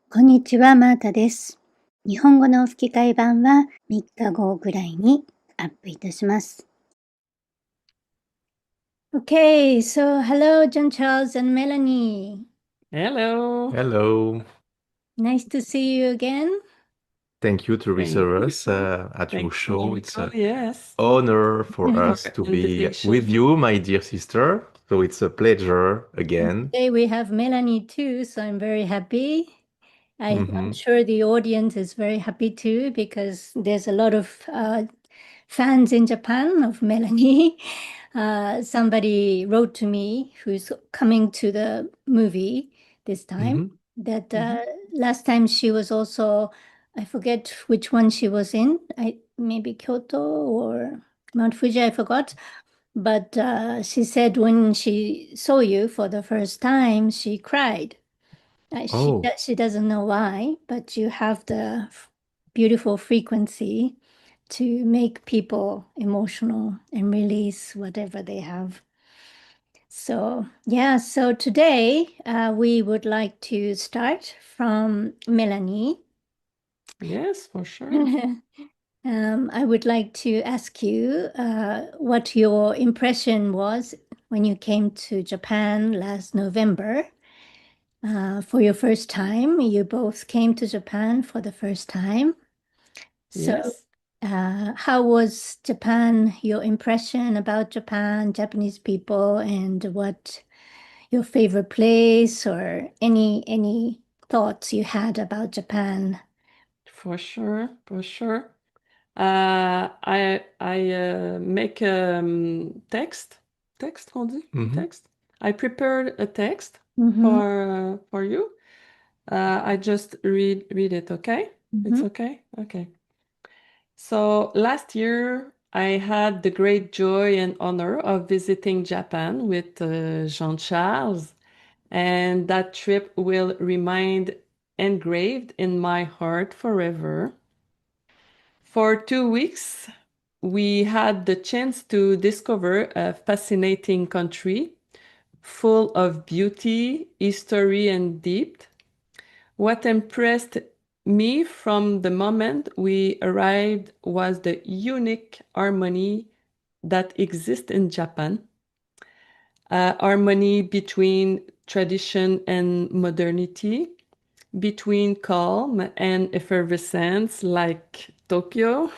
こんにちは、マータです。日本語の吹き替え版は3日後ぐらいにアップいたします。Okay, so hello, John Charles and Melanie. Hello. Hello. Nice to see you again. Thank you to Thank receive us at Thank your show. you. It's an Yes. honor for us to be Invitation. with you, my dear sister. So it's a pleasure again. Today we have Melanie too, so I'm very happy. I'm Mhm. sure the audience is very happy too because there's a lot of fans in Japan of Melanie. Somebody wrote to me who's coming to the movie this time Mhm. that last time she was also, I forget which one she was in, maybe Kyoto or Mount Fuji, I forgot. But she said when she saw you for the first time, she cried. Oh, She doesn't know why, but you have the beautiful frequency to make people emotional and release whatever they have. So, yeah, so today we would like to start from Melanie. Yes, for sure. I would like to ask you what your impression was when you came to Japan last November. For your first time, you both came to Japan for the first time. So, Yes. how was Japan, your impression about Japan, Japanese people, and what your favorite place or any thoughts you had about Japan? For sure. For sure. I make text. Text, on dit? Mhm. Text. I prepared a text Mm-hmm. for you. I just read it, okay? It's Mm-hmm. okay? Okay. So last year, I had the great joy and honor of visiting Japan with Jean Charles, and that trip will remain engraved in my heart forever. For 2 weeks, we had the chance to discover a fascinating country full of beauty, history, and depth. What impressed me from the moment we arrived was the unique harmony that exists in Japan. Harmony between tradition and modernity, between calm and effervescence like Tokyo,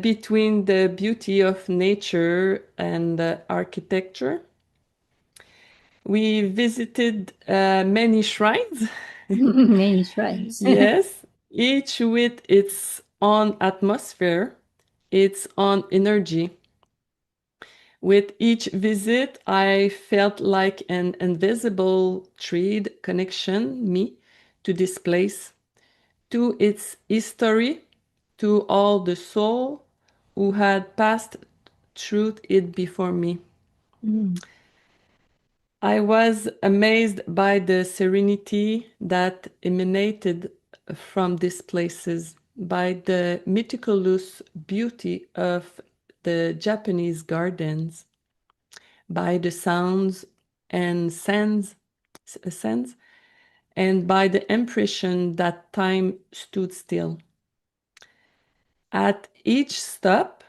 between the beauty of nature and architecture. We visited many shrines. Many shrines. Yes, each with its own atmosphere, its own energy. With each visit, I felt like an invisible thread connection me to this place, to its history, to all the soul who had passed through it before me. Mm. I was amazed by the serenity that emanated from these places, by the meticulous beauty of the Japanese gardens, by the sounds and scents, and by the impression that time stood still. At each stop,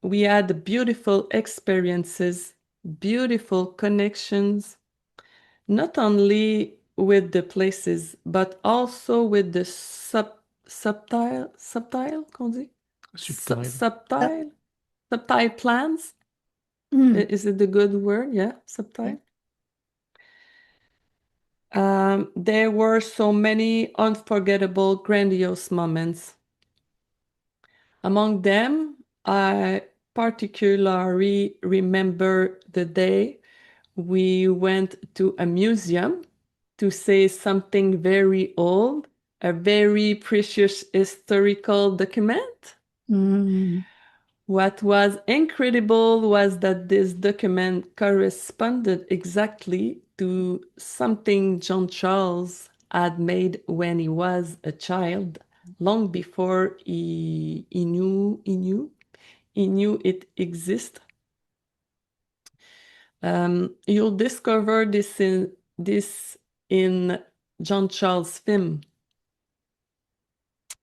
we had beautiful experiences, beautiful connections, not only with the places, but also with the subtile, qu'on dit? Subtle. Subtile plans. Mm. Is it the good word? Yeah, subtile. There were so many unforgettable, grandiose moments. Among them, I particularly remember the day we went to a museum to see something very old, a very precious historical document. Mm. What was incredible was that this document corresponded exactly to something John Charles had made when he was a child, long before he knew it existed. You'll discover this in John Charles film,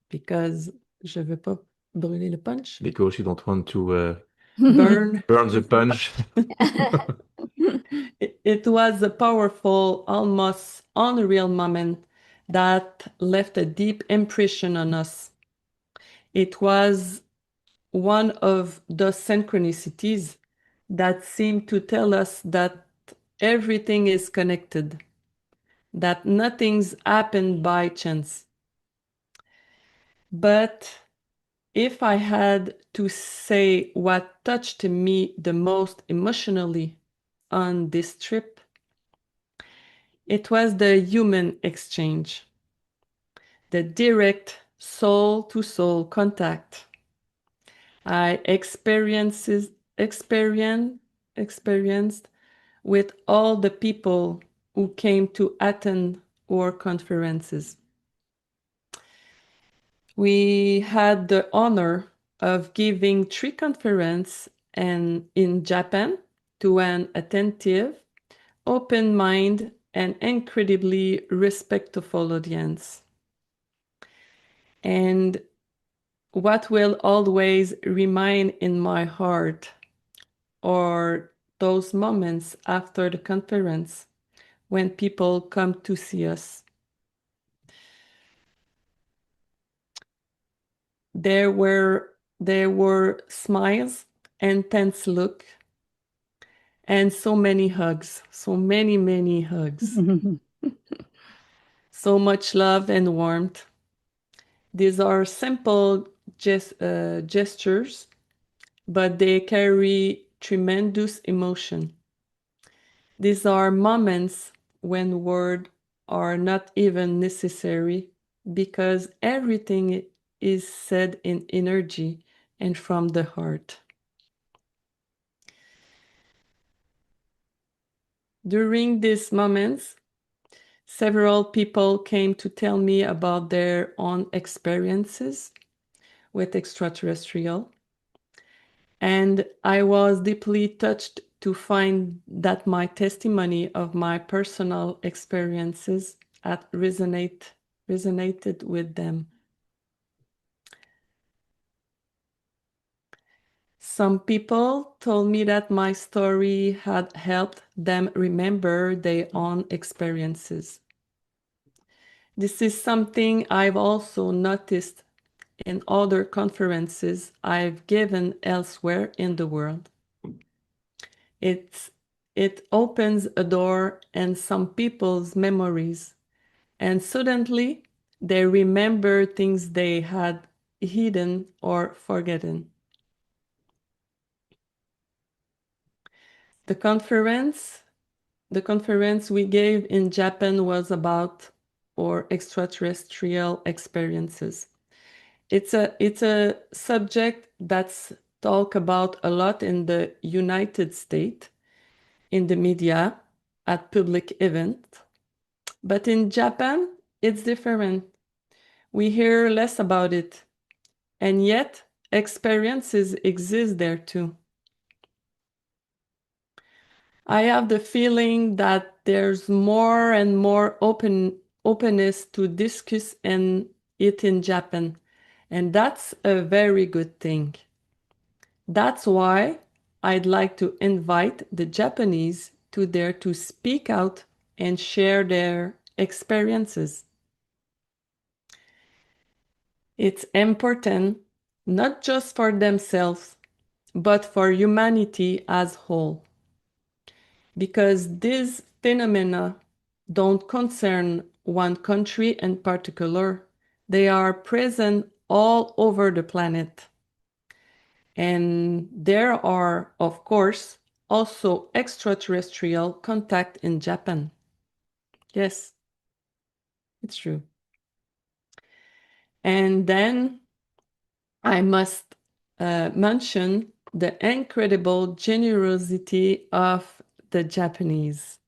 because je veux pas brûler le punch. Because you don't want to Burn. burn the punch. It was a powerful, almost unreal moment that left a deep impression on us. It was one of those synchronicities that seem to tell us that everything is connected, that nothing's happened by chance. But if I had to say what touched me the most emotionally on this trip, it was the human exchange, the direct soul-to-soul contact I experienced with all the people who came to attend our conferences. We had the honor of giving 3 conferences in Japan to an attentive, open mind, and incredibly respectful audience. And what will always remain in my heart are those moments after the conference when people come to see us. There were smiles and tense look and so many hugs, so many hugs. So much love and warmth. These are simple gestures, but they carry tremendous emotion. These are moments when words are not even necessary because everything is said in energy and from the heart. During these moments, several people came to tell me about their own experiences with extraterrestrial, and I was deeply touched to find that my testimony of my personal experiences had resonated with them. Some people told me that my story had helped them remember their own experiences. This is something I've also noticed in other conferences I've given elsewhere in the world. It opens a door in some people's memories, and suddenly they remember things they had hidden or forgotten. The conference we gave in Japan was about our extraterrestrial experiences. It's a subject that's talked about a lot in the United States, in the media, at public events. But in Japan, it's different. We hear less about it, and yet experiences exist there too. I have the feeling that there's more and more openness to discuss it in Japan, and that's a very good thing. That's why I'd like to invite the Japanese to dare to speak out and share their experiences. It's important not just for themselves, but for humanity as whole. Because these phenomena don't concern one country in particular, they are present all over the planet. And there are, of course, also extraterrestrial contact in Japan. Yes, it's true. And then I must mention the incredible generosity of the Japanese.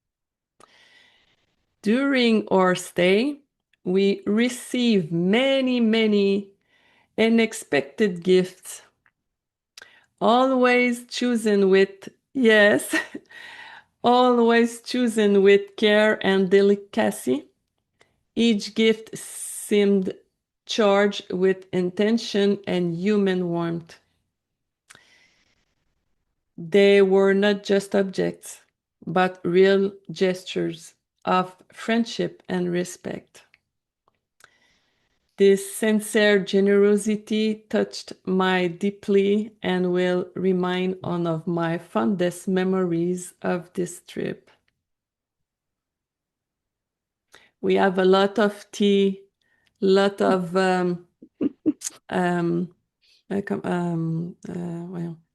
During our stay, we received many unexpected gifts, always chosen with, yes, always chosen with care and delicacy. Each gift seemed charged with intention and human warmth. They were not just objects, but real gestures of friendship and respect. This sincere generosity touched me deeply and will remain one of my fondest memories of this trip. We have a lot of tea, lot of voyons,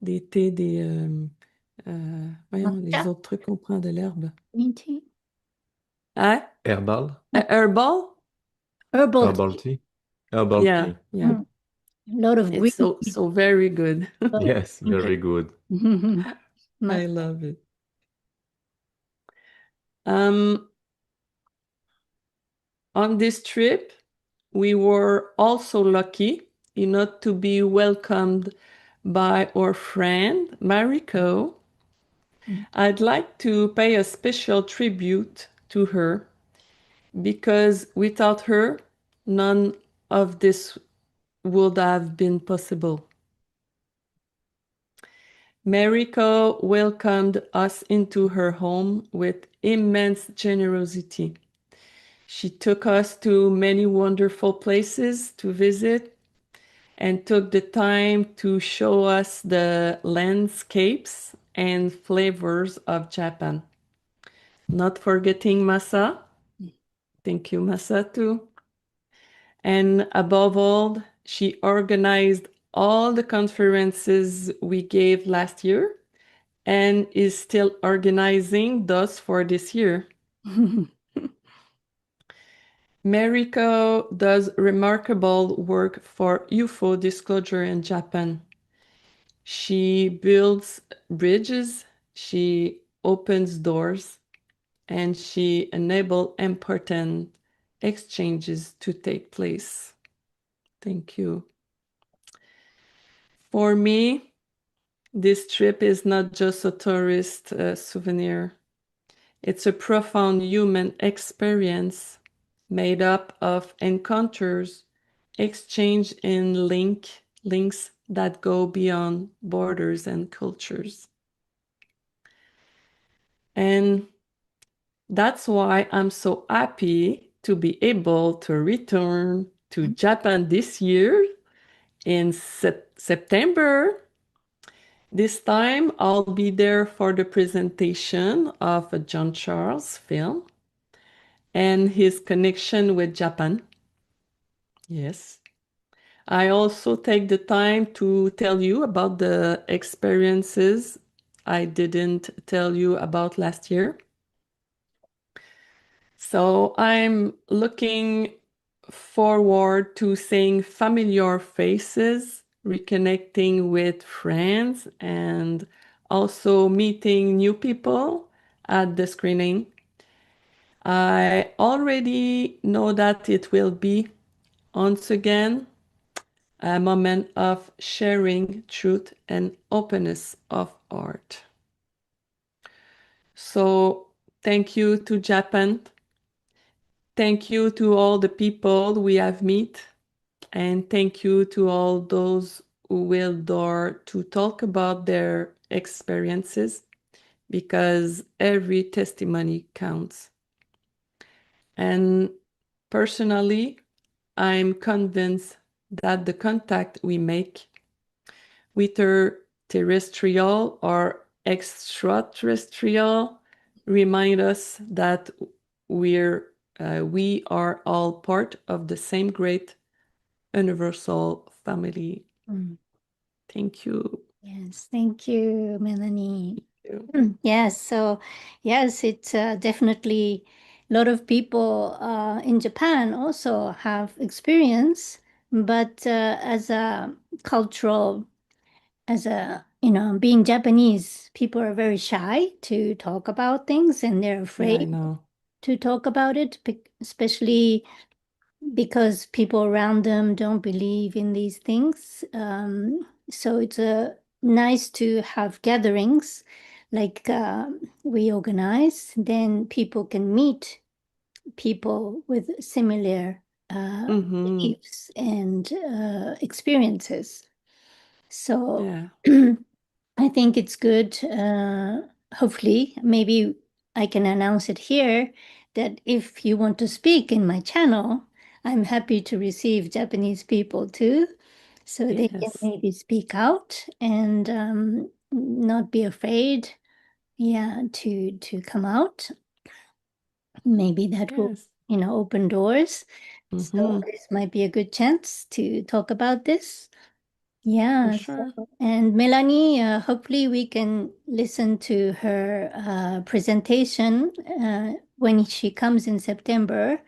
des thés, voyons, les Matcha, autres trucs qu'on prend de l'herbe. green tea, Hein? Herbal? Herbal? herbal Herbal tea. tea? Herbal Yeah, tea. yeah. Mm. A lot of green It's so tea. so very good. Yes, very good. I Matcha. love it. Um, on this trip, we were also lucky enough to be welcomed by our friend Mariko. I'd like to pay a special tribute to her because without her, none of this would have been possible. Mariko welcomed us into her home with immense generosity. She took us to many wonderful places to visit and took the time to show us the landscapes and flavors of Japan. Not forgetting Masa. Thank you, Masa, too. And above all, she organized all the conferences we gave last year and is still organizing those for this year. Mariko does remarkable work for UFO disclosure in Japan. She builds bridges, she opens doors, and she enables important exchanges to take place. Thank you. For me, this trip is not just a tourist souvenir. It's a profound human experience made up of encounters, exchange and links that go beyond borders and cultures. And that's why I'm so happy to be able to return to Japan this year in September. This time I'll be there for the presentation of a John Charles film and his connection with Japan. Yes. I also take the time to tell you about the experiences I didn't tell you about last year. So I'm looking forward to seeing familiar faces, reconnecting with friends, and also meeting new people at the screening. I already know that it will be, once again, a moment of sharing truth and openness of art. So thank you to Japan. Thank you to all the people we have met. And thank you to all those who will dare to talk about their experiences because every testimony counts. And personally, I'm convinced that the contact we make, whether terrestrial or extraterrestrial, remind us that we are all part of the same great universal family. Thank you. Yes, thank you, Melanie. Thank you. Yes, so yes, it's definitely a lot of people in Japan also have experience, but as a cultural, as a, being Japanese, people are very shy to talk about things and they're Yeah, I afraid know. to talk about it, especially because people around them don't believe in these things. So it's nice to have gatherings like we organize. Then people can meet people with similar Mm-hmm. beliefs and experiences. So Yeah. I think it's good. Hopefully, maybe I can announce it here that if you want to speak in my channel, I'm happy to receive Japanese people too, so they can Yes. maybe speak out and not be afraid, yeah, to come out. Maybe that will, Yes. open doors. So Mm-hmm. this might be a good chance to talk about this. For Yeah, sure. and Melanie, hopefully we can listen to her presentation when she comes in September.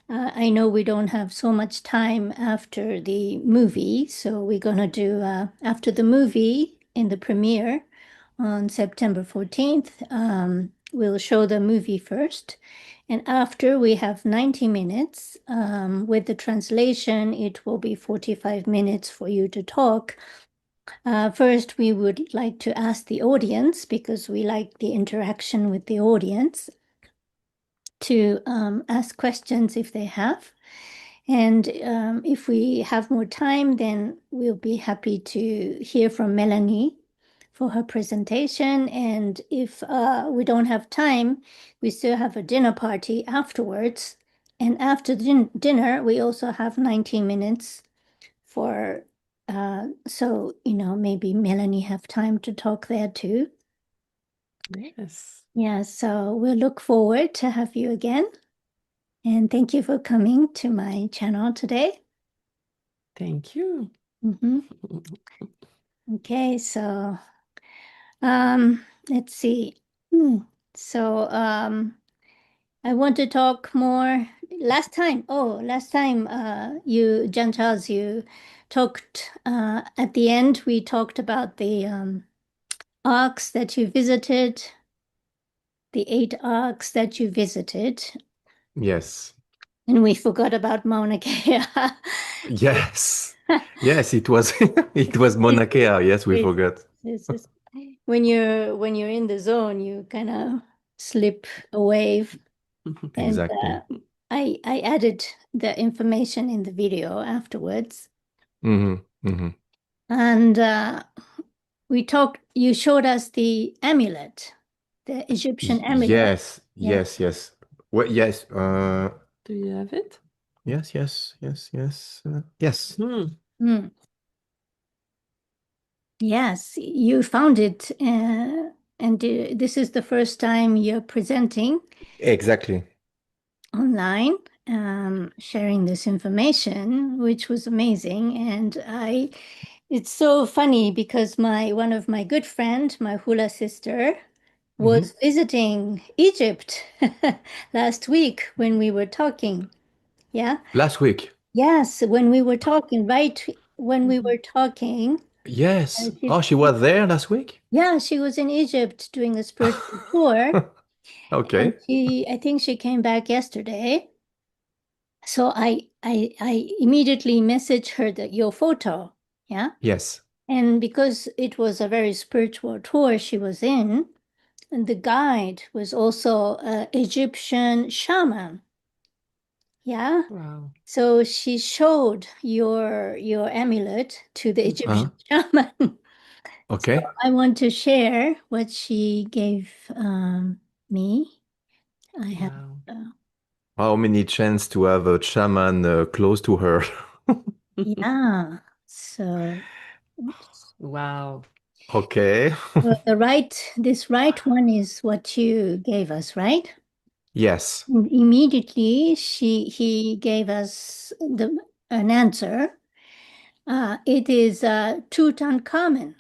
I know we don't have so much time after the movie, so we're gonna do after the movie in the premiere on September 14th. We'll show the movie first, and after we have 90 minutes. With the translation, it will be 45 minutes for you to talk. First, we would like to ask the audience, because we like the interaction with the audience, to ask questions if they have. And if we have more time, then we'll be happy to hear from Melanie for her presentation. And if we don't have time, we still have a dinner party afterwards. And after dinner, we also have 19 minutes for, so, maybe Melanie have time to talk there too. Yes. Yeah, so we'll look forward to have you again. And thank you for coming to my channel today. Thank you. Mhm. Okay, so let's see. So I want to talk more. Last time, you, John Charles, you talked at the end, we talked about the arcs that you visited, the 8 arcs that you visited, Yes. and we forgot about Mauna Kea. Yes. Yes, it was it was It's Mauna Kea. Yes, we crazy. forgot. It's when you're in the zone, you kind of slip away. And Exactly. I added the information in the video afterwards. Hmm. Hmm. And you showed us the amulet, the Egyptian amulet. Yes, Yeah. yes, yes. Well, yes. Do you have it? Yes, yes, yes, yes. Yes. Hmm. Hmm. Yes, you found it. And this is the first time you're presenting Exactly. online, sharing this information, which was amazing. And it's so funny because one of my good friend, my hula sister, Hmm. was visiting Egypt last week when we were talking. Yeah. Last week. Yes, when we were talking, right when we Mhm. were talking, Yes. she, Oh, she was there last week? yeah, she was in Egypt doing a spiritual tour, and Okay. I think she came back yesterday. So I immediately messaged her your photo, yeah. Yes. And because it was a very spiritual tour she was in, and the guide was also an Egyptian shaman, yeah. Wow. So she showed your amulet to the Egyptian Uh, shaman. So okay. I want to share what she gave me. I have, Wow. uh, How many chance to have a shaman close to her? yeah. So, oops. Wow. Okay. So this right one is what you gave us, right? Yes. And immediately he gave us an answer. It is Tutankhamen. Okay.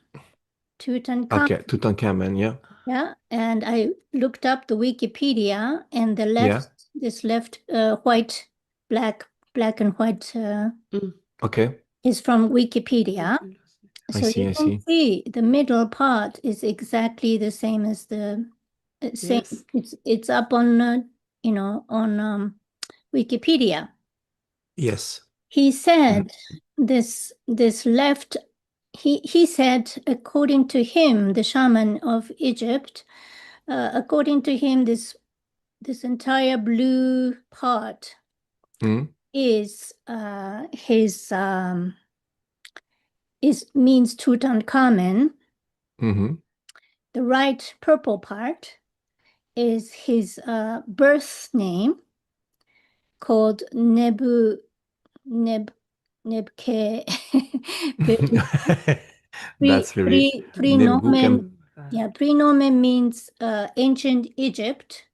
Tutankhamen. Tutankhamen. Yeah. Yeah, and I looked up the Wikipedia, and Yeah. this left white, black and white Mm. Okay. is from Wikipedia. I So see. you I can see. see the middle part is exactly the same as the same. Yes. It's up on on Wikipedia. Yes. He Mhm. said this left. He said, according to him, the shaman of Egypt, according to him, this this entire blue part Mm, is means Tutankhamen. mhm. The right purple part is his birth name called Neb Nebke That's very Prenomen. Nebbuchadnezzar. Yeah, prenomen means ancient Egypt.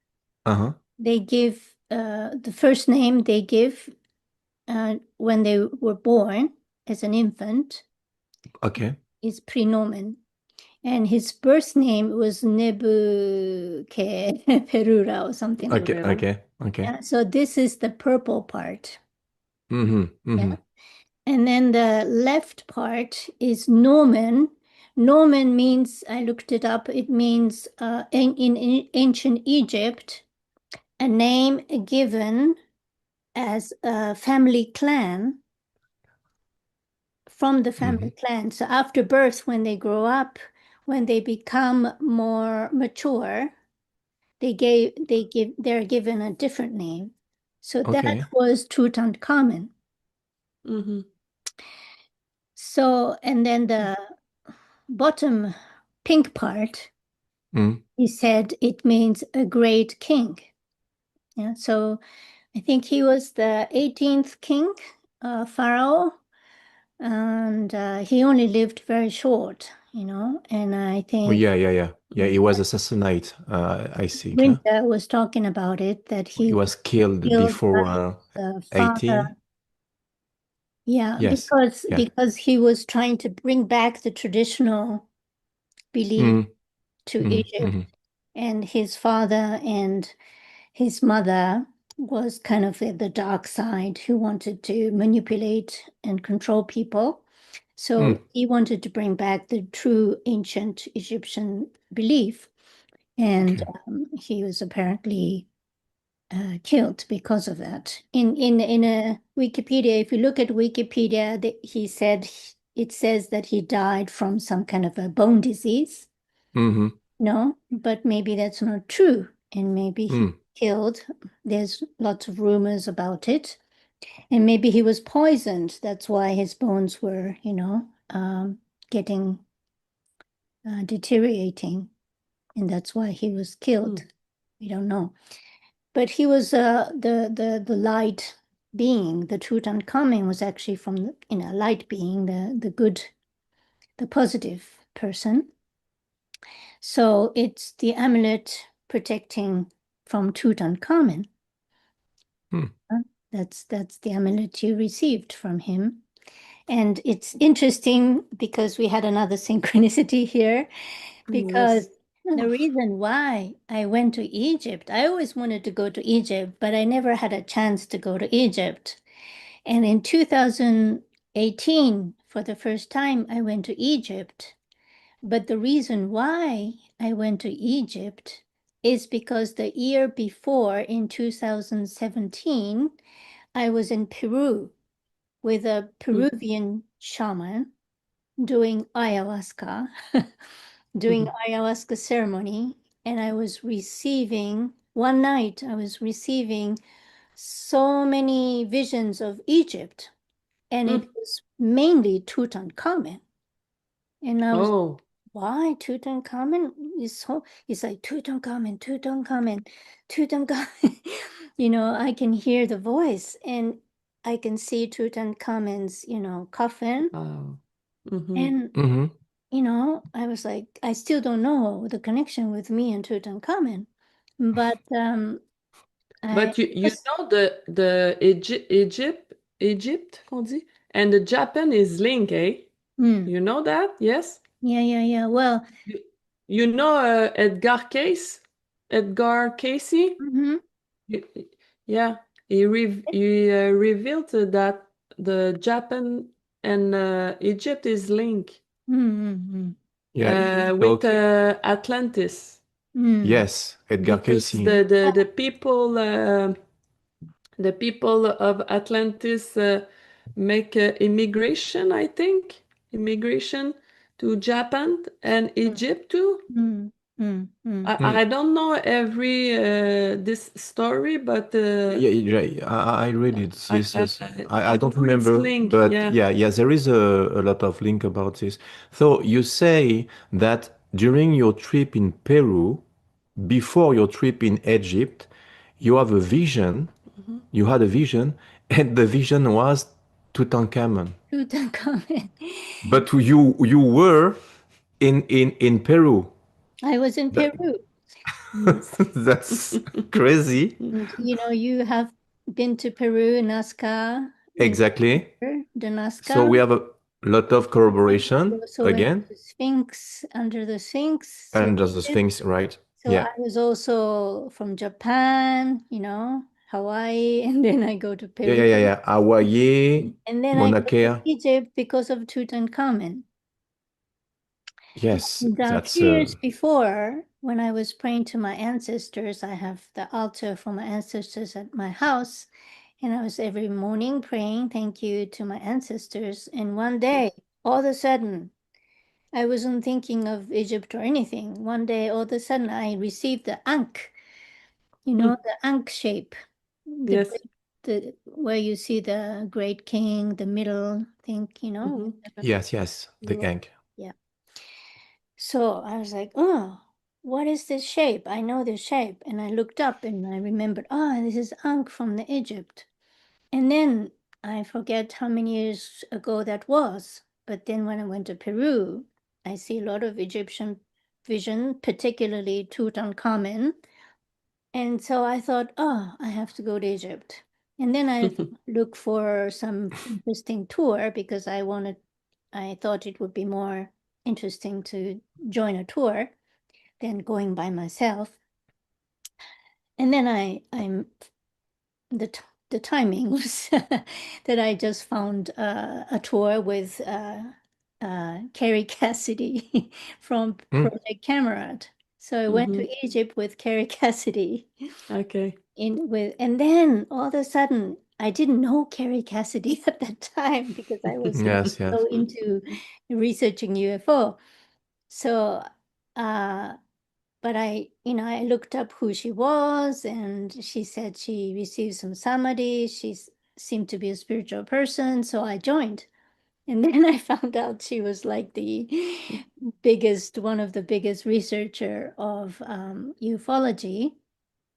Uh-huh. They give the first name they give when they were born as an infant Okay. is prenomen. And his birth name was Nebuchadnezzar Perura or something like Okay. Pereira. Okay. Okay. that. Yeah, so this is the purple part. Mm-hmm. Yeah. Mm-hmm. And then the left part is Norman. Norman means, I looked it up, it means in ancient Egypt, a name given as a family clan from the family Mm-hmm. clan. So after birth, when they grow up, when they become more mature, they're given a different name. So that Okay. was Tutankhamen. Mm-hmm. So, and then the bottom pink part, Mm. he said it means a great king. Yeah, so I think he was the 18th king, pharaoh, and he only lived very short, and I Oh, think yeah, yeah, yeah. Yeah, he was assassinated, I think, huh? Winter was talking about it, that He he was killed killed by before the father. 18. Yeah, Yes. because Yeah. because he was trying to bring back the traditional belief Mm. to Mm. Egypt, Mm. and his father and his mother was kind of the dark side who wanted to manipulate and control people. So Mm. he wanted to bring back the true ancient Egyptian belief, and Okay. he was apparently killed because of that. In a Wikipedia, if you look at Wikipedia, he said it says that he died from some kind of a bone disease. Mm-hmm. No, but maybe that's not true, and maybe he Mm. killed. There's lots of rumors about it, and maybe he was poisoned. That's why his bones were, getting deteriorating, and that's why he was killed. We don't know. But he was the light being. The Tutankhamen was actually from light being, the good, the positive person. So it's the amulet protecting from Tutankhamen. Mm. That's the amulet you received from him. And it's interesting because we had another synchronicity here, because Yes. the reason why I went to Egypt, I always wanted to go to Egypt, but I never had a chance to go to Egypt. And in 2018, for the first time, I went to Egypt. But the reason why I went to Egypt is because the year before, in 2017, I was in Peru with a Mm-hmm. Peruvian shaman doing ayahuasca, doing Mm-hmm. ayahuasca ceremony, and one night, I was receiving so many visions of Egypt, and it Mm. was mainly Tutankhamen. And I was, Oh. why Tutankhamen is so, it's like Tutankhamen, Tutankhamen, Tutankhamen. I can hear the voice, and I can see Tutankhamen's, coffin. Oh. Mm-hmm. And, Mm-hmm. I was like, I still don't know the connection with me and Tutankhamen. But I But you was, know the Egypt qu'on dit, and the Japan is linked, eh? mm, You know that? Yes. yeah, yeah, yeah. Well, You, you know Edgar Casey? mhm, Y- Yeah, he revealed that the Japan and Egypt is linked mm, Yeah, he with talk. Atlantis, mm, Yes, Edgar because Casey. the people of Atlantis make immigration, I think, immigration to Japan and mm, Egypt too. mm. Mm, mm. I don't know every this story, but Yeah, I read it. This is, I I don't know it's remember, link. but Yeah. yeah, there is a lot of link about this. So you say that during your trip in Peru, before your trip in Egypt, you have a vision, Mhm. you had a vision, and the vision was Tutankhamun. Tutankhamen. But you were in Peru. I was in That Peru. Mm. that's crazy. And you have been to Peru, Nazca, in Exactly. the So Nazca. we have a lot of We corroboration also went to again, the Sphinx, under the Sphinx in and just the Egypt. things, right? So Yeah. I was also from Japan, Hawaii, and then I go to Peru, Yeah. Hawaii, and then I go Mauna to Kea. Egypt because of Tutankhamen. Yes, And a that's few years before, when I was praying to my ancestors, I have the altar for my ancestors at my house. And I was every morning praying, thank you to my ancestors. And one day, all of a sudden, I wasn't thinking of Egypt or anything. One day, all of a sudden, I received the Ankh, Mm. the Ankh shape, Yes. the where you see the great king, the middle thing, Hmm. with the yes, the little, gang. yeah. So I was like, oh, what is this shape? I know this shape. And I looked up and I remembered, oh, this is Ankh from the Egypt. And then I forget how many years ago that was. But then when I went to Peru, I see a lot of Egyptian vision, particularly Tutankhamen. And so I thought, oh, I have to go to Egypt. And then I looked for some interesting tour because I thought it would be more interesting to join a tour than going by myself. And then I'm the the timing was that I just found a tour with Carrie Cassidy from Mm. Project Camerad. So I went to Hmm. Egypt with Carrie Cassidy Okay. and then all of a sudden I didn't know Carrie Cassidy at that time because I was not Yes. so into researching UFO. So uh but I looked up who she was, and she said she received some samadhi. She seemed to be a spiritual person, so I joined. And then I found out she was like one of the biggest researcher of ufology.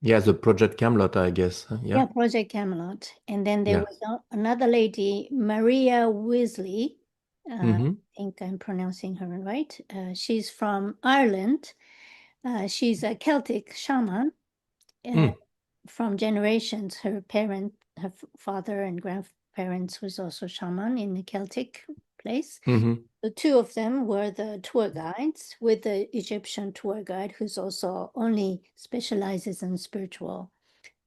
Yeah, the Project Camelot, I guess. Yeah. Yeah, Project Camelot. And then there Yeah. was another lady, Maria Weasley. I Mm-hmm. think I'm pronouncing her right. She's from Ireland. She's a Celtic shaman. uh, Mm. from generations. Her father and grandparents was also shaman in the Celtic place. Mm-hmm. The two of them were the tour guides with the Egyptian tour guide who's also only specializes in spiritual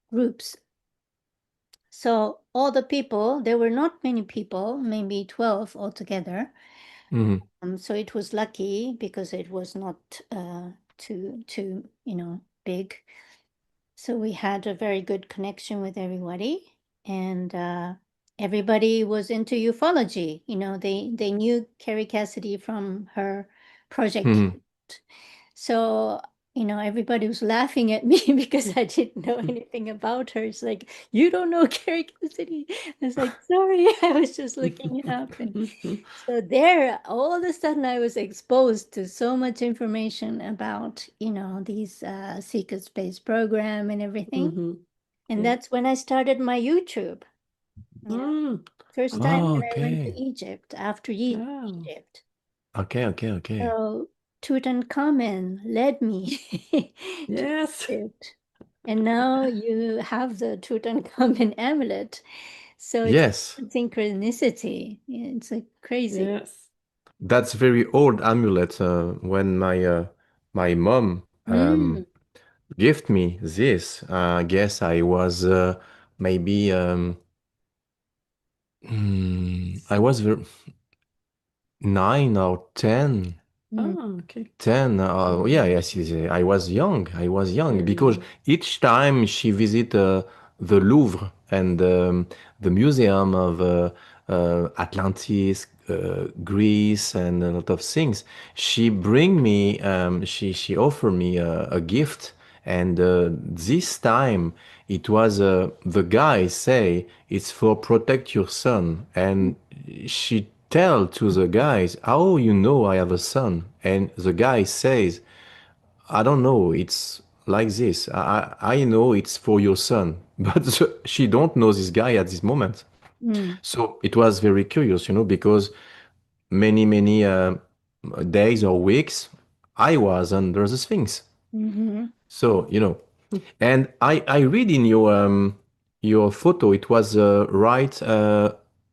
groups. So all the people, there were not many people, maybe 12 altogether. Mm-hmm. So it was lucky because it was not too big. So we had a very good connection with everybody, and everybody was into ufology. They knew Carrie Cassidy from her project. Mm-hmm. So, everybody was laughing at me because I didn't know anything about her. It's like, you don't know Carrie Cassidy. I was like, sorry, I was just looking it up. And so there, all of a sudden, I was exposed to so much information about, these secret space program and everything. Hmm. And Yeah. that's when I started my YouTube. Mm. First time Oh, when I went to okay. Egypt, after Oh. Egypt. Okay. So Tutankhamen led me to Yes. Egypt. And now you have the Tutankhamen amulet. So it's Yes. synchronicity. It's like crazy. Yes. That's very old amulet. When my mom Mm, gift me this, I guess I was maybe I was 9 or 10. mm, Oh, okay. 10, yeah, yes, I was young. I was young Very because young. each time she visit the Louvre and the museum of Atlantis, Greece and a lot of things. She bring me, she offered me a gift, and this time it was the guy say it's for protect your son, and she tell to the guys, how you know I have a son, and the guy says, I don't know. It's like this. I know it's for your son, but she don't know this guy at this moment. Mm. So it was very curious, because many days or weeks I was under the Sphinx. Mm-hmm. So and I read in your photo it was right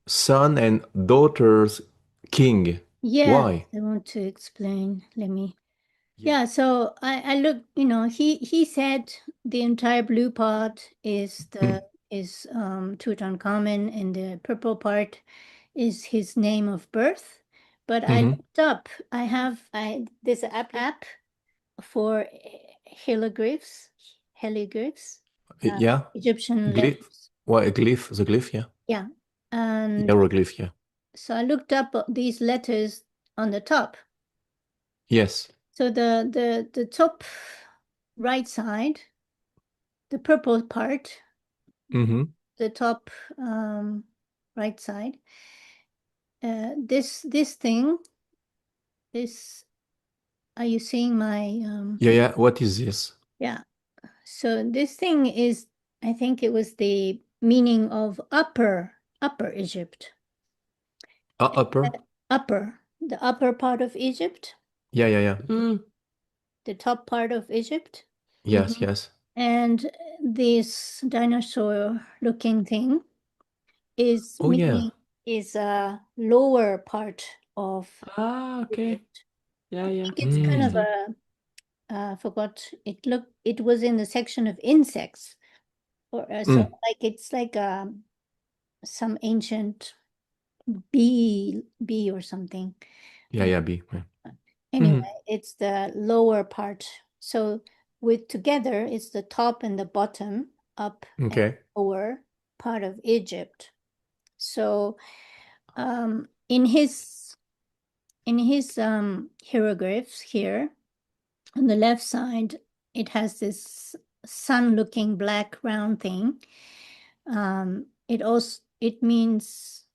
son and daughter's king. Yes, Why? I want to explain. Let me. Yeah. Yeah, so I look, he said the entire blue part is Mm. Tutankhamen, and the purple part is his name of birth. But I Mm-hmm. looked up, there's an app for hieroglyphs, uh, Yeah. Egyptian Glyph. letters. Well, a glyph, the glyph, yeah. Yeah. And Hieroglyph, yeah. so I looked up these letters on the top. Yes. So the top right side, the purple part, Mm-hmm. the top right side, this thing, this, are you seeing my Yeah. What is this? yeah. So this thing is, I think it was the meaning of upper Egypt. Upper? The upper part of Egypt, Yeah. Mm. the top part of Egypt. Yes, Mhm. yes. And this dinosaur looking thing is Oh, yeah. meaning is a lower part of Ah, okay. Egypt. I Yeah. think it's kind of Mm. Interesting. a forgot it was in the section of insects, or so Mm. like it's like some ancient bee or something. Yeah, B. Yeah. Anyway, Mhm. it's the lower part. So with together, it's the top and the bottom, up and Okay. lower part of Egypt. So in his hieroglyphs here on the left side, it has this sun-looking black round thing. It means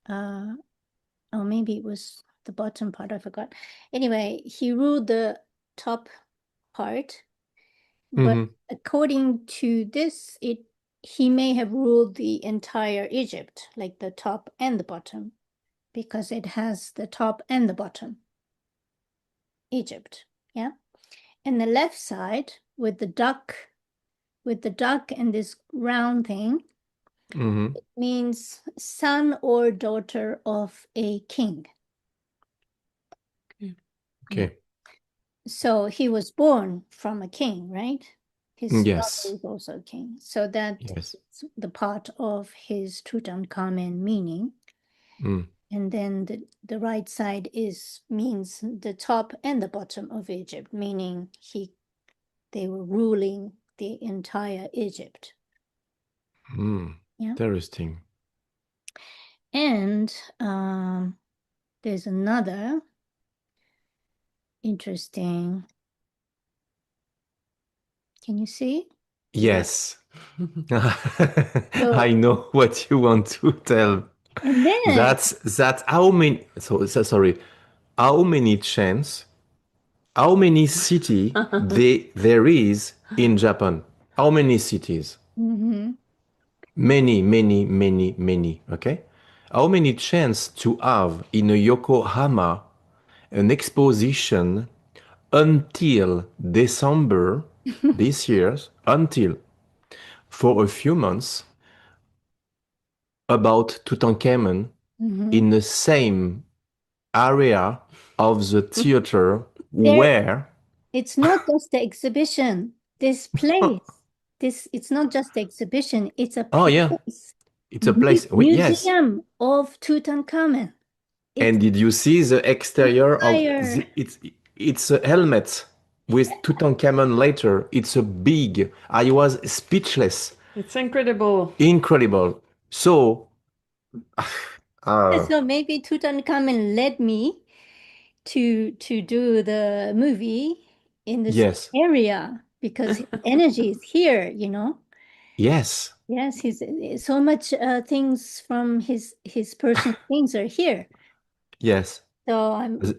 oh, maybe it was the bottom part, I forgot. Anyway, he ruled the top part, but Mhm. according to this, he may have ruled the entire Egypt, like the top and the bottom, because it has the top and the bottom, Egypt. Yeah. And the left side with the duck and this round thing Mhm. means son or daughter of a king. Okay. Mm. Okay. So he was born from a king, right? His daughter Yes. is also a king. So that Yes. is the part of his Tutankhamen meaning. Mm. And then the right side means the top and the bottom of Egypt, meaning they were ruling the entire Egypt. Mm. Yeah. Interesting. And there's another interesting. Can you see? Yeah. Yes. So, I know what you want to tell. and then, That's how many, sorry, how many chance, how many city there is in Japan? How many cities? mhm, Many. Okay. How many chance to have in a Yokohama an exposition until December this year, until for a few months about Tutankhamun mhm. in the same area of the theater There, where, it's not just the exhibition. This place, it's not just the exhibition, it's a oh yeah, place, it's a place. Yes. museum of Tutankhamen. It's And did you see the exterior of entire, it's a helmet with Tutankhamun later. It's a big. I was speechless. It's incredible. Incredible. So Ah, So maybe Tutankhamun led me to do the movie in this yes, area because his energy is here, yes, Yes, his so much things from his personal things are here. yes. So Z-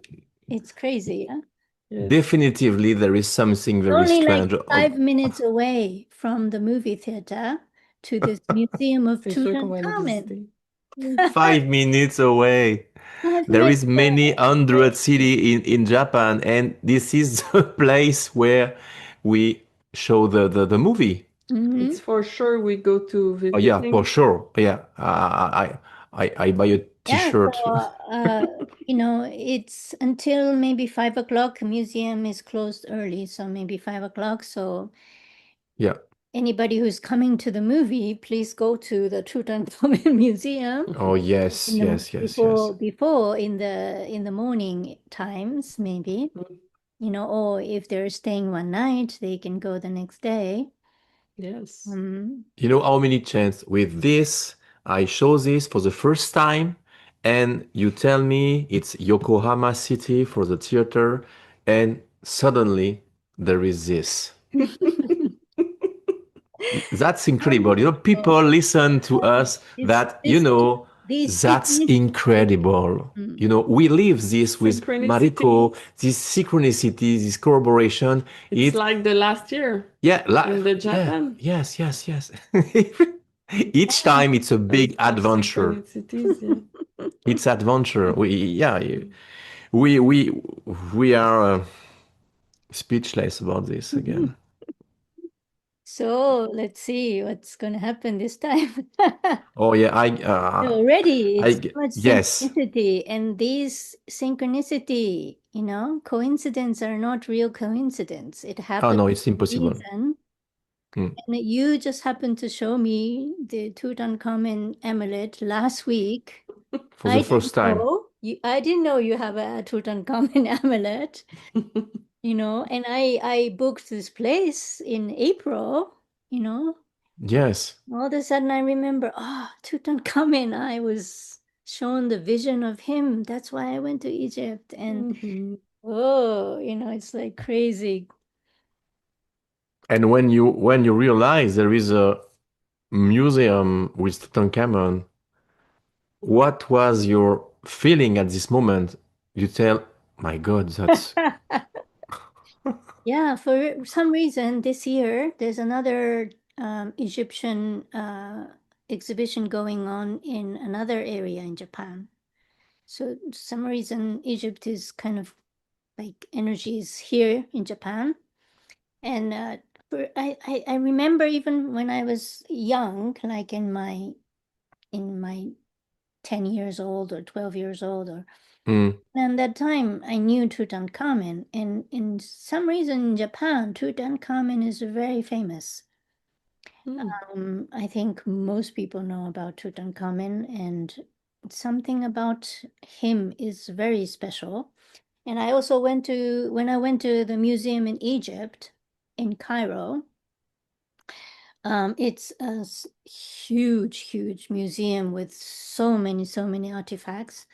it's crazy, yeah. Yes. Definitively, there is something very Only like strange. 5 minutes away from the movie theater to this museum of C'est sûr qu'on va aller Tutankhamun. visiter. Yes. 5 minutes away. Five There minutes is many away. hundred city in Japan, and this is the place where we show the movie. Hmm. It's for sure we go to Oh yeah, for visiting. sure. Yeah, I buy a Yeah, so T-shirt. it's until maybe 5 o'clock. Museum is closed early, so maybe 5 o'clock. So Yeah. anybody who's coming to the movie, please go to the Tutankhamun Museum Oh in yes, the yes, yes, yes. before in the morning times, maybe. Mm. Or if they're staying one night, they can go the next day. Yes. You know how many chance with this? I show this for the first time, and you tell me it's Yokohama City for the theater, and suddenly there is this. That's incredible. You know, Oh, people listen to us it's that, this these that's synchronicities. incredible. Mm. You know, we live this with Mariko, Synchronicity. this synchronicity, this corroboration. It's It, like the last year yeah, in the yeah, Japan. yes, yes, yes. Each time it's a A big lot of adventure. synchronicities, yeah. It's adventure. We we are speechless about this again. So let's see what's going to happen this time. Oh yeah, Already, it's so much yes. synchronicity, and these synchronicity, coincidence are not real coincidence. It Oh happened no, it's for a impossible. reason, Hmm. and you just happened to show me the Tutankhamun amulet last week. For the first time. I didn't know you have a Tutankhamun amulet, and I booked this place in April, you know. Yes. All of a sudden, I remember, Tutankhamun. I was shown the vision of him. That's why I went to Egypt. And Mhm. it's like crazy. And when you realize there is a museum with Tutankhamun, what was your feeling at this moment? You tell, my God, that's Yeah, for some reason, this year, there's another Egyptian exhibition going on in another area in Japan. So, some reason, Egypt is kind of like energy is here in Japan. And I remember even when I was young, like in my 10 years old or 12 years old, mm, and that time I knew Tutankhamun. And in some reason in Japan, Tutankhamun is very famous. Mm. I think most people know about Tutankhamun, and something about him is very special. And I also when I went to the museum in Egypt, in Cairo. It's a huge, huge museum with so many artifacts,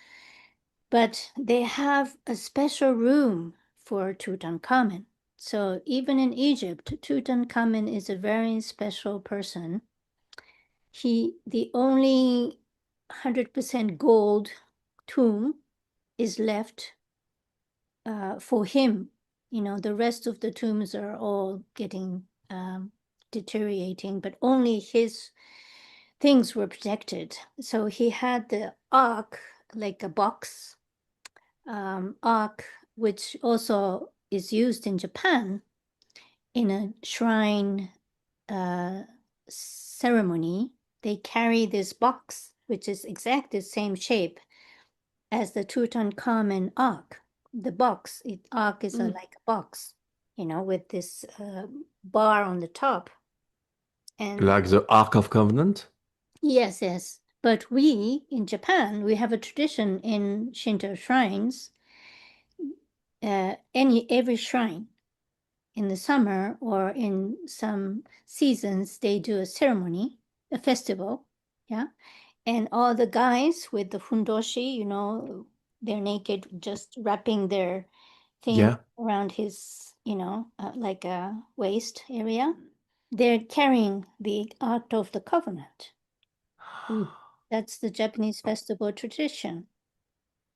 but they have a special room for Tutankhamun. So even in Egypt, Tutankhamun is a very special person. The only 100% gold tomb is left for him. The rest of the tombs are all getting deteriorating, but only his things were protected. So he had the ark, like a box ark, which also is used in Japan in a shrine ceremony. They carry this box, which is exactly the same shape as the Tutankhamun ark. The ark is Mm. like a box, with this bar on the top. And like the Ark of Covenant. yes, yes. But we in Japan, we have a tradition in Shinto shrines. Every shrine in the summer or in some seasons, they do a ceremony, a festival, yeah. And all the guys with the fundoshi, you know, they're naked, just wrapping their thing Yeah. around his, you know, like a waist area. They're carrying the Ark of the Covenant. That's the Japanese festival tradition.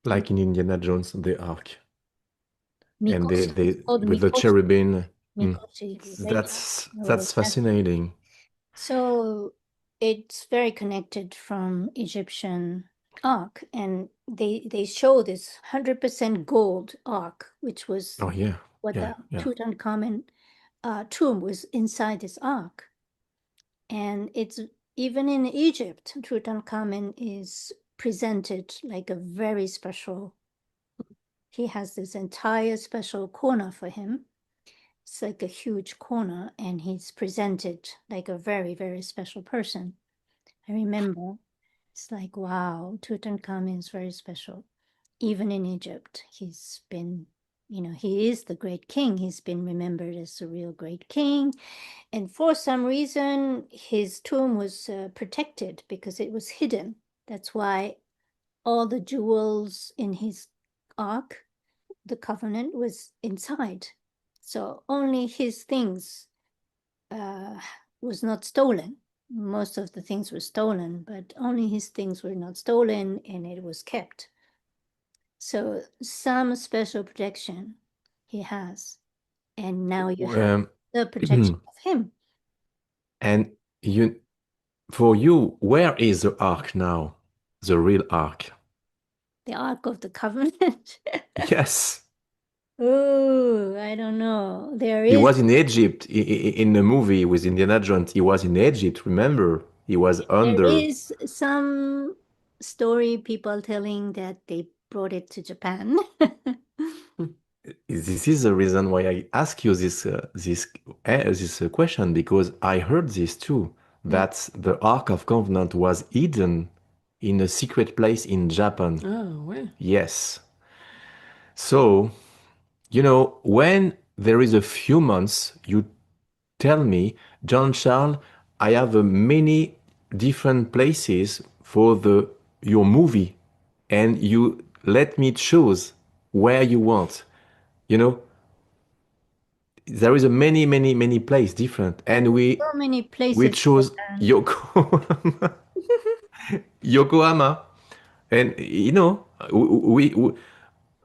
Like in Indiana Jones, the Ark. And Mikoshi. they It's called with the Mikoshi. cherubim. Mikoshi. That's fascinating. So it's very connected from Egyptian Ark, and they show this 100% gold Ark, which was Oh yeah. what Yeah. the Yeah. Tutankhamun tomb was inside this Ark. And it's even in Egypt, Tutankhamun is presented like a very special. He has this entire special corner for him. It's like a huge corner, and he's presented like a very, very special person. I remember it's like, wow, Tutankhamun is very special. Even in Egypt, he's been, you know, he is the great king. He's been remembered as the real great king. And for some reason, his tomb was protected because it was hidden. That's why all the jewels in his ark, the covenant, was inside. So only his things was not stolen. Most of the things were stolen, but only his things were not stolen, and it was kept. So some special protection he has. And now you have the protection of him. And you, for you, where is the Ark now? The real Ark? The Ark of the Covenant. Yes. Oh, I don't know. There He is was in Egypt in the movie with Indiana Jones. He was in Egypt, remember? He was under. some story people telling that they brought it to Japan. This is the reason why I ask you this question, because I heard this too, that the Ark of Covenant was hidden in a secret place in Japan. Oh, ouais. Yes. So, when there is a few months, you tell me, John Charles, I have many different places for your movie, and you let me choose where you want. There is a many place different, and So many we places in chose Japan. Yokohama, and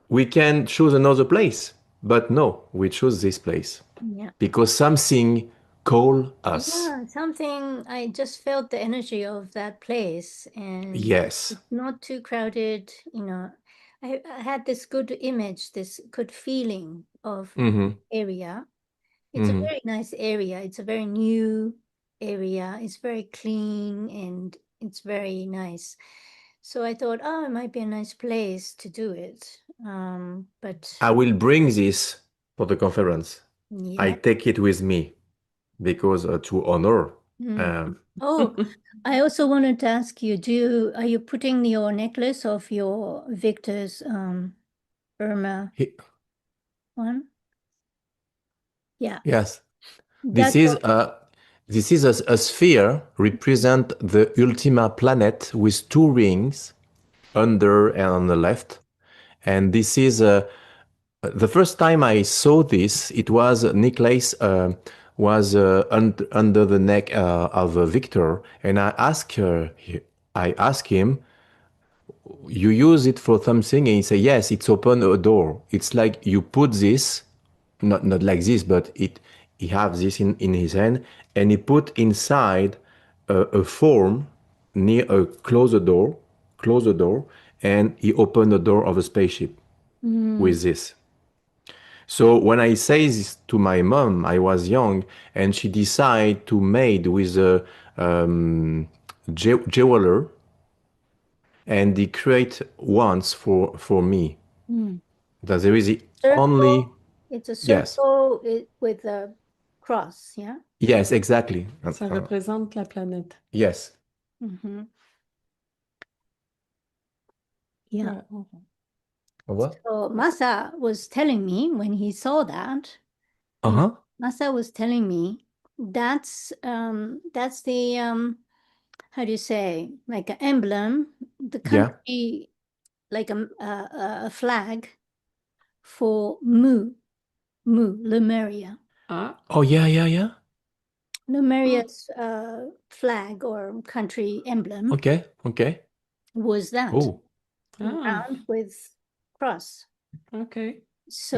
we can choose another place, but no, we choose this place Yeah. because something call us. Yeah, something I just felt the energy of that place, and Yes. it's not too crowded, you know. I had this good image, this good feeling of area. It's a very nice area. It's a very new area. It's very clean and it's very nice. So I thought, oh, it might be a nice place to do it. But I will bring this for the conference. I yeah. take it with me because to honor. Oh, I also wanted to ask you, are you putting your necklace of your Victor's Irma he- one? Yeah. yes, this That's is a sphere represent the Ultima planet with two rings under and on the left. And this is the first time I saw this. It was Nicholas was under the neck of Victor, and I asked him, "You use it for something?" And he said, "Yes, it's open a door. It's like you put this, not like this, but he have this in his hand, and he put inside a form near a close the door, and he opened the door of a spaceship with this." So when I say this to my mom, I was young, and she decided to made with a jeweler, and he create ones for me. That there is the only circle. It's a yes, circle with a cross, yeah? yes, exactly. Ça représente la planète. Yes. Mm-hmm. Yeah. Ouais. Au revoir. So Masa was telling me when he saw that, Masa was telling me that's the how do you say, like an emblem, the Yeah. country, like a flag for Lemuria. Ah, Oh, yeah, yeah, yeah. mm, Lemuria's flag or country emblem Okay, okay. was that Oh, ah, round with cross. okay.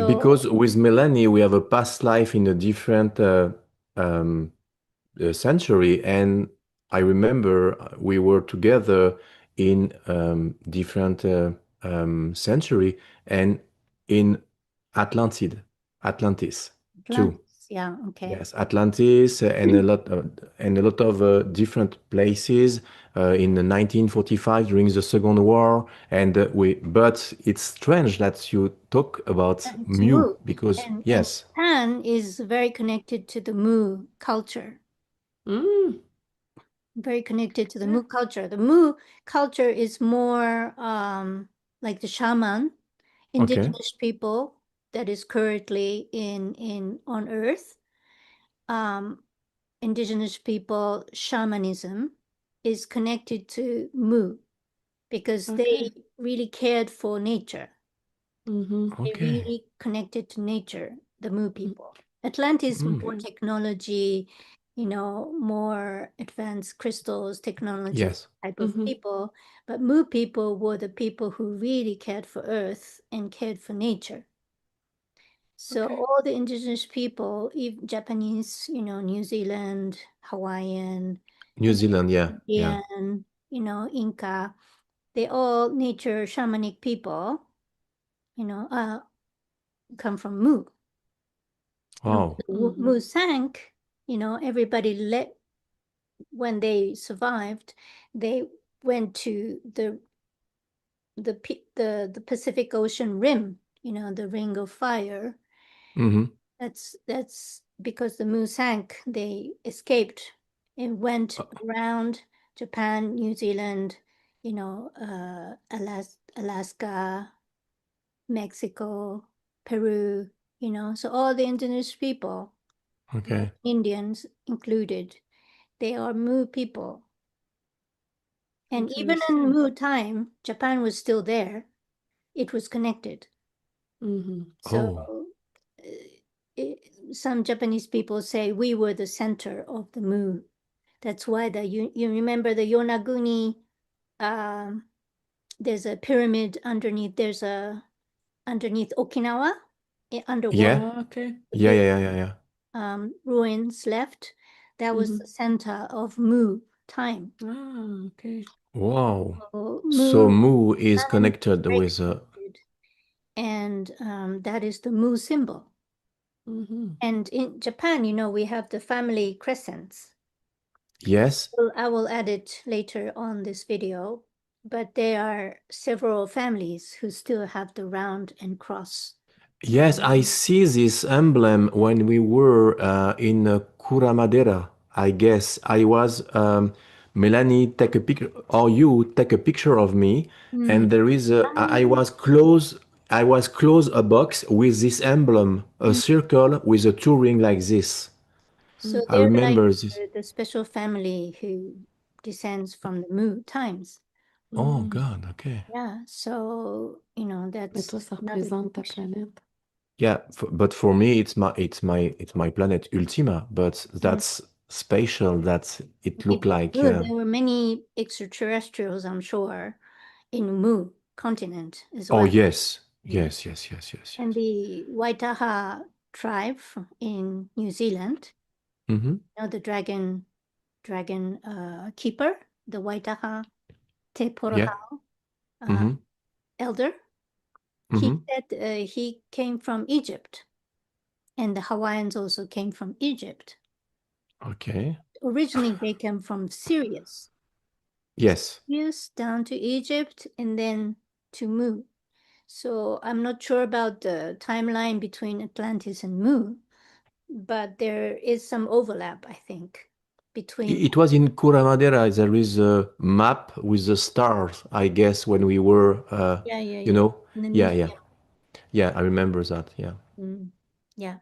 because So with Melanie, we have a past life in a different um, century, and I remember we were together in different century and in Atlantid, Atlantis too. Atlantis, yeah, okay. Yes, Atlantis and a lot of different places in the 1945 during the Second War, and but it's strange that you talk about It's Mu Mu. because And yes, Japan is very connected to the Mu culture. Mm, Very connected to the yeah. Mu culture. The Mu culture is more like the shaman, okay, indigenous people that is currently in on Earth. Um, indigenous people shamanism is connected to Mu because they Okay. really cared for nature. Mm-hmm. They okay, really connected to nature, the Mu Mm, people. Atlantis, mm, more okay. technology, more advanced crystals, technology yes, type of Mm-hmm. people. But Mu people were the people who really cared for Earth and cared for nature. So Okay. all the indigenous people, even Japanese, New Zealand, Hawaiian, New Zealand, yeah, yeah, Indian, Inca, they all nature shamanic people, you know, uh, come from Mu. And wow, when Mm-hmm. Mu sank, everybody let when they survived, they went to the Pacific Ocean rim, the Ring of Fire. mm-hmm. That's because the Mu sank, they escaped and went around Japan, New Zealand, Alaska, Mexico, Peru, so all the indigenous people, Okay, Indians included, they are Mu people. And even in Interesting. Mu time, Japan was still there. It was connected. Mm-hmm. So oh, some Japanese people say we were the center of the Mu. That's why you remember the Yonaguni, um, there's a pyramid underneath, underneath Okinawa, underwater, yeah, Ah, okay. the yeah, big yeah, yeah, yeah, yeah. ruins left. That was the Mm-hmm. center of Mu time. Ah, okay. Wow. So So Mu Mu is time is connected very with connected, and that is the Mu symbol. Mm-hmm. And in Japan, we have the family crescents. yes. Well, I will add it later on this video, but there are several families who still have the round and cross. Yes, I see this emblem when we were in Curamadera. I guess I was Melanie take a picture, or you take a picture of me, Mm. and there is a. I Ah, was close. I was close a box with this emblem, a Mm. circle with a two ring like this. So I they're like remember this. the special family who descends from the Mu times. Oh mm-hmm. God, okay. Yeah, so Mais that's toi, ça another représente ta connection. planète. Yeah, but for me, it's my planet Ultima. But Mm. that's spatial. That's it look Maybe like. Mu, there were many extraterrestrials, I'm sure, in Mu continent as Oh well. yes, Mm. yes, yes, yes, yes, And yes. the Waitaha tribe in New Zealand, Mm-hmm. the dragon keeper, the Waitaha Te Yeah. Porohau uh, Mm-hmm. elder. He Mm-hmm. said he came from Egypt, and the Hawaiians also came from Egypt. Okay. Originally, they came from Yes. Sirius down to Egypt, and then to Mu. So I'm not sure about the timeline between Atlantis and Mu, but there is some overlap, I think, between. It was in Curamadera. There is a map with the stars, I guess, when we were, Yeah, yeah, you yeah. know. In the Yeah, yeah, museum. yeah. I remember that. Yeah. Mm, yeah.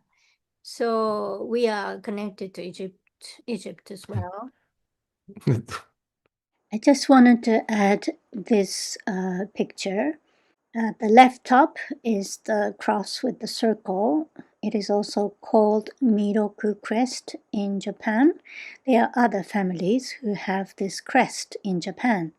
So we are connected to Egypt as well. I just wanted to add this picture. The left top is the cross with the circle. It is also called Miroku crest in Japan. There are other families who have this crest in Japan.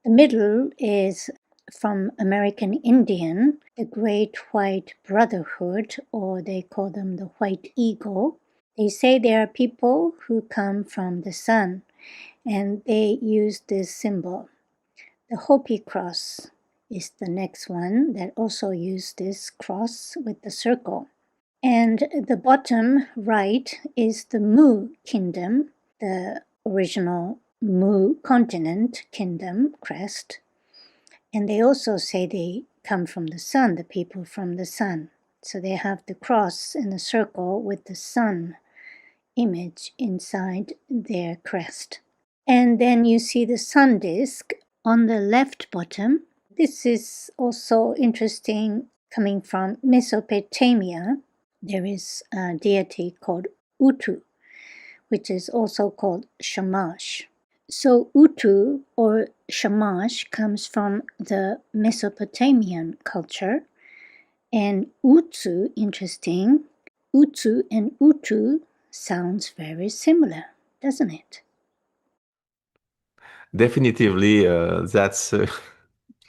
The middle is from American Indian, the Great White Brotherhood, or they call them the White Eagle. They say they are people who come from the sun, and they use this symbol. The Hopi cross is the next one that also use this cross with the circle. And the bottom right is the Mu kingdom, the original Mu continent kingdom crest. And they also say they come from the sun, the people from the sun. So they have the cross and the circle with the sun image inside their crest. And then you see the sun disk on the left bottom. This is also interesting coming from Mesopotamia. There is a deity called Utu, which is also called Shamash. So Utu or Shamash comes from the Mesopotamian culture. And Utsu, interesting, Utsu and Utu sounds very similar, doesn't it? Definitively, that's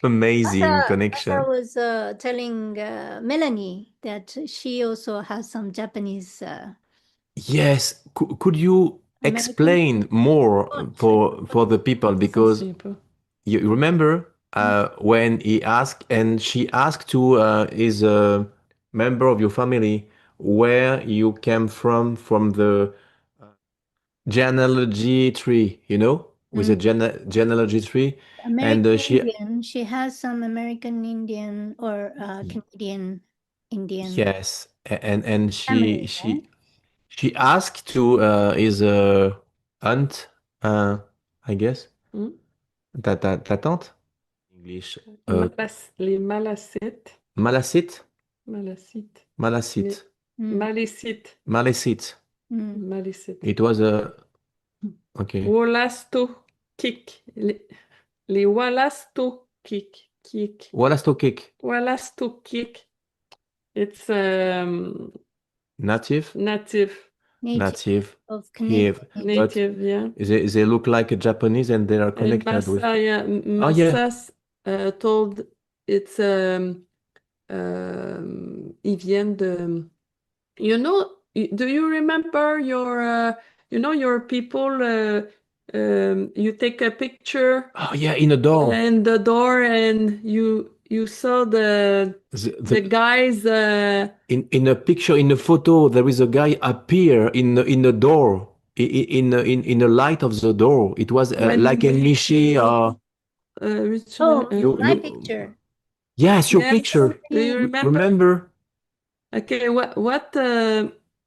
amazing As I connection. was telling Melanie that she also has some Japanese Yes, could you American explain more for the people because Some people. you remember when he asked and she asked to his member of your family where you came from the genealogy tree, you know, with a genealogy tree, and American she Indian. She has some American Indian or Canadian Indian yes, and family, right? she asked to his aunt, uh, I guess, Hmm? ta tante, English, Les Malacites. Malacite, Malacite. Malacite, Malécite. Malecite. Malécite. It was a okay. Wolastokik. Les Wolastokik. Wallastokik, Wolastokik. It's native, native. native, of here, Canadian. but Native, yeah. they look like a Japanese and they are And connected with. Oh yeah, Massas told it's ils viennent de you know do you remember your your people you take a picture oh yeah, in a door. and the door and you saw the guys In a picture, in a photo, there is a guy appear in a door, in a light of the door. It was when like a Michi. Oh, my You picture. yes, your yes, picture. do you remember? Remember? Okay, what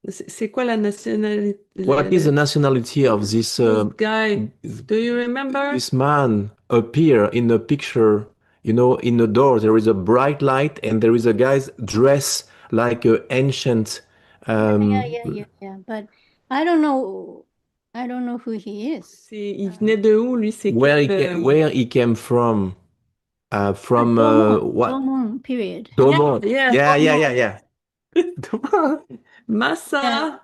c'est quoi la nationalité? What is the nationality of this guy? Do you remember? This man appear in a picture, you know, in the door. There is a bright light and there is a guy's dress like a ancient. Yeah. But I don't know who he is. Il venait de où, lui? C'est Where he came from? From what? Domon, period. Domon. Yeah. Yeah. Massa Yeah.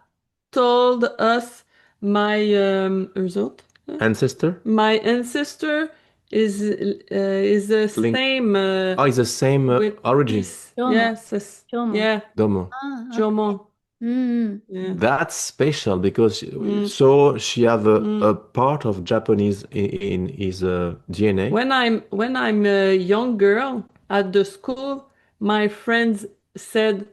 told us eux autres, Ancestor? my ancestor is the same. Oh, it's the same with origin. this. Jomo. Yes. Jomo. Yeah. Domo. Okay. Jomon. Yeah. That's special because so she have a part of Japanese in his DNA. When I'm a young girl at the school, my friends said,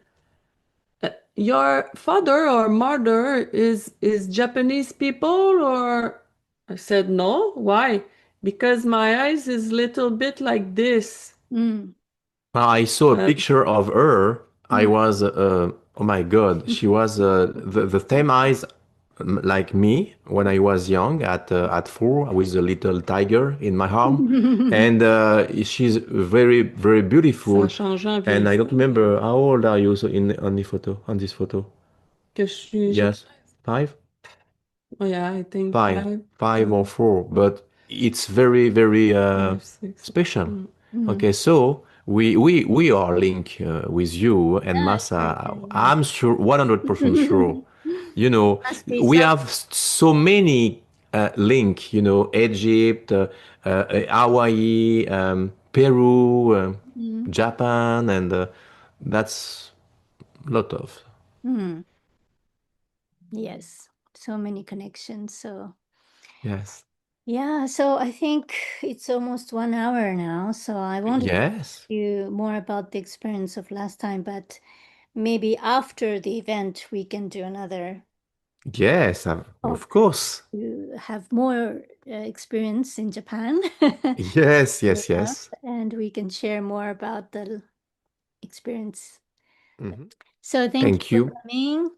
"Your father or mother is Japanese people?" Or I said, "No. Why? Because my eyes is little bit like this." I saw a picture of her. I was, oh my God, she was the same eyes like me when I was young at 4 with a little tiger in my arm. And she's very, very beautiful. And I don't remember, how old are you on this photo? Que je suis Yes, 5? Oh yeah, I think Five or 4. But it's very, very 5, 6. special. Mm. Okay, so we are linked with you and Yeah, Masa. I'm sure, 100% sure. You know, Must be we some. have so many link. You know, Egypt, Hawaii, Peru, Mm. Japan, and that's a lot of. Mm. Yes, so many connections. So Yes. yeah, so I think it's almost 1 hour now. So I wanted to ask Yes. you more about the experience of last time, but maybe after the event we can do another Yes, of talk course. to have more experience in Japan. Yes, with yes, us, yes. and we can share more about the experience. Mhm. So thank you Thank for you. coming.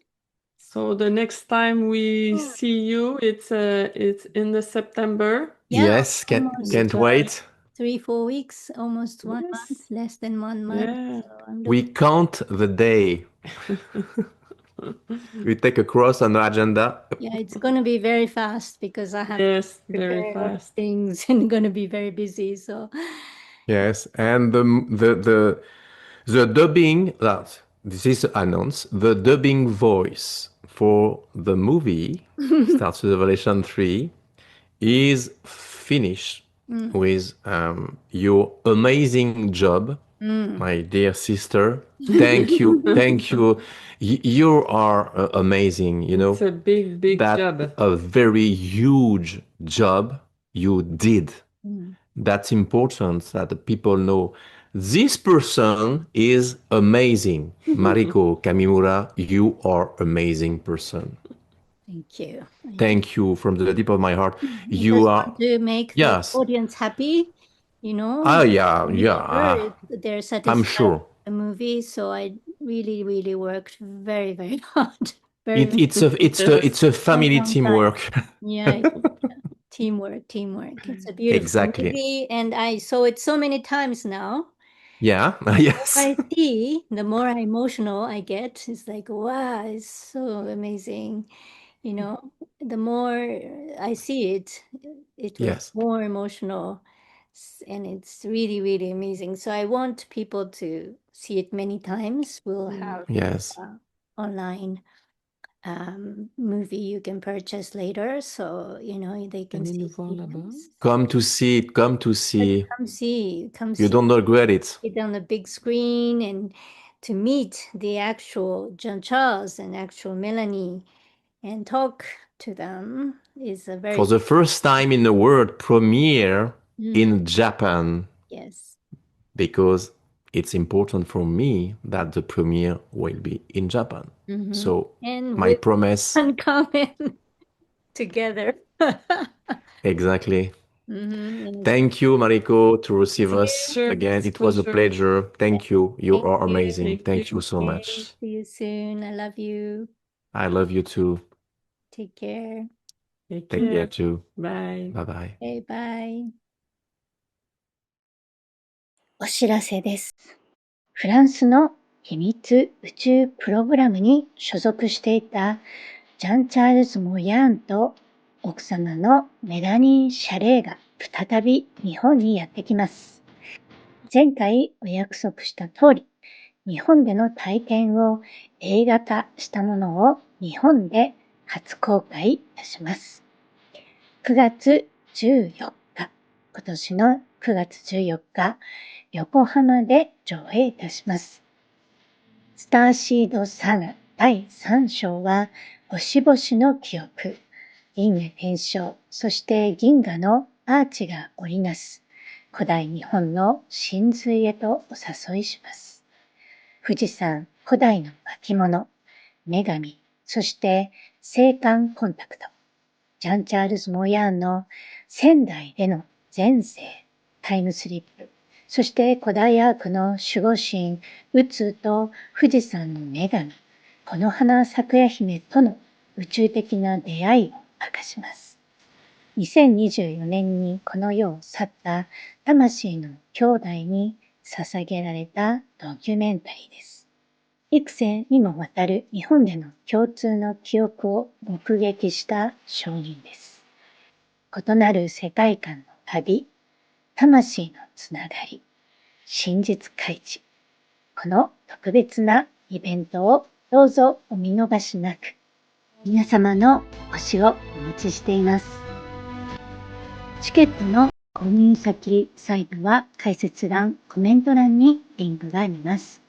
So the next time we see you, it's in the September. Yeah, Yes, almost can't wait. 3, 4 weeks, almost 1 month, Yes. less than 1 month. Yeah. So I'm We looking. count the day. We take a cross on the agenda. Yeah, it's going to be very fast because I have to Yes, very prepare a lot of fast. things and going to be very busy. So Yes, and the dubbing that this is announced. The dubbing voice for the movie starts with Revelation 3 is finished mm, with your amazing job, mm, my dear sister. Thank you, thank you. You are amazing. You It's know a big, big that job. a very huge job you did. mm. That's important that the people know this person is amazing. Mariko Kamimura, you are amazing person. Thank you. Thank you. Thank you from the deep of my heart. I You just are, want to make the yes. audience happy, you know, Ah, yeah, make yeah. sure they're I'm satisfied sure. with the movie. So I really, really worked very, very hard, It, very it's a it's a Yes. it's a long, family long time. teamwork. Yeah, yeah. Teamwork, teamwork. It's a beautiful Exactly. movie, and I saw it so many times now. Yeah. Yes. I see, the more emotional I get. It's like, wow, it's so amazing. You know, the more I see it, it was Yes. more emotional, and it's really, really amazing. So I want people to see it many times. We'll Mm. have Yes. online movie you can purchase later, so they can Allez see nous it voir là-bas. once. Come to see it. Come to see. Come You see don't regret it. it on the big screen, and to meet the actual John Charles and actual Melanie and talk to them is a For very the first time in the world premiere Mm, in Japan, yes. because it's important for me that the premiere will be in Japan. Mm-hmm. So And my with promise, uncommon together. exactly. And Thank you, Mariko, to receive you. us Sure, again. it's It was a pleasure. pleasure. Thank you. You Thank are you. amazing. Thank Thank you you. so Okay, much. see you soon. I love you. I love you too. Take care. Take Take care care. too. Bye. Bye bye. Okay, bye. お知らせです。フランスの秘密宇宙プログラムに所属していたジャン・チャールズ・モヤーンと奥様のメラニー・シャレーが再び日本にやってきます。前回お約束した通り、日本での体験を映画化したものを日本で初公開いたします。9月14日、今年の9月14日、横浜で上映いたします。スターシードサガ第3章は、星々の記憶、銀河伝承、そして銀河のアーチが織りなす古代日本の神髄へとお誘いします。富士山古代の巻物、女神、そして星間コンタクト、ジャン・チャールズ・モヤーンの仙台での前世、タイムスリップ、そして古代アークの守護神、宇宙と富士山の女神、この花咲夜姫との宇宙的な出会いを明かします。2024年にこの世を去った魂の兄弟に捧げられたドキュメンタリーです。幾世にもわたる日本での共通の記憶を目撃した証人です。異なる世界観の旅、魂のつながり、真実開示。この特別なイベントをどうぞお見逃しなく。皆様のお越しをお待ちしています。チケットの購入先サイトは解説欄、コメント欄にリンクがあります。